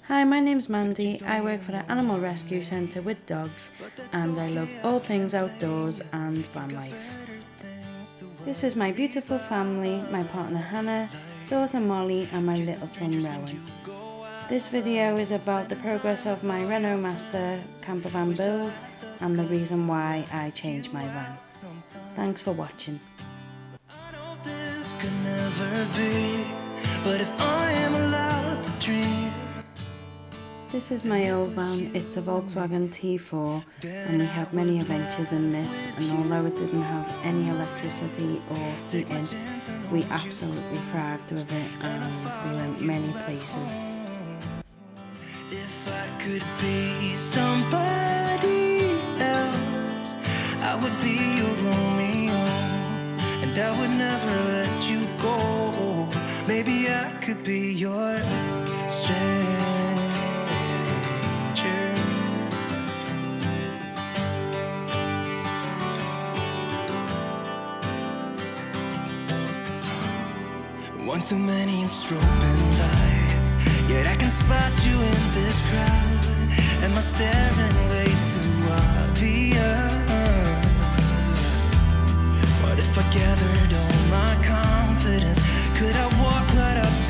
Hi, my name's Mandy. I work for an animal rescue centre with dogs and I love all things outdoors and van life. This is my beautiful family, my partner Hannah, daughter Molly and my little son Rowan. This video is about the progress of my Renault Master camper van build and the reason why I changed my van. Thanks for watching. Could never be, but if I am allowed to dream. This is my old van. It's a Volkswagen T4 and we had many adventures in this, and although it didn't have any electricity or heating, we absolutely thrived with it and we went many places. If I could be somebody else, I would be your Romeo, and I would never let you go. Maybe I could be your stranger. One too many and strobing lights, yet I can spot you in this crowd. Am I staring way too obvious? What if I gathered all my confidence? Could I walk right up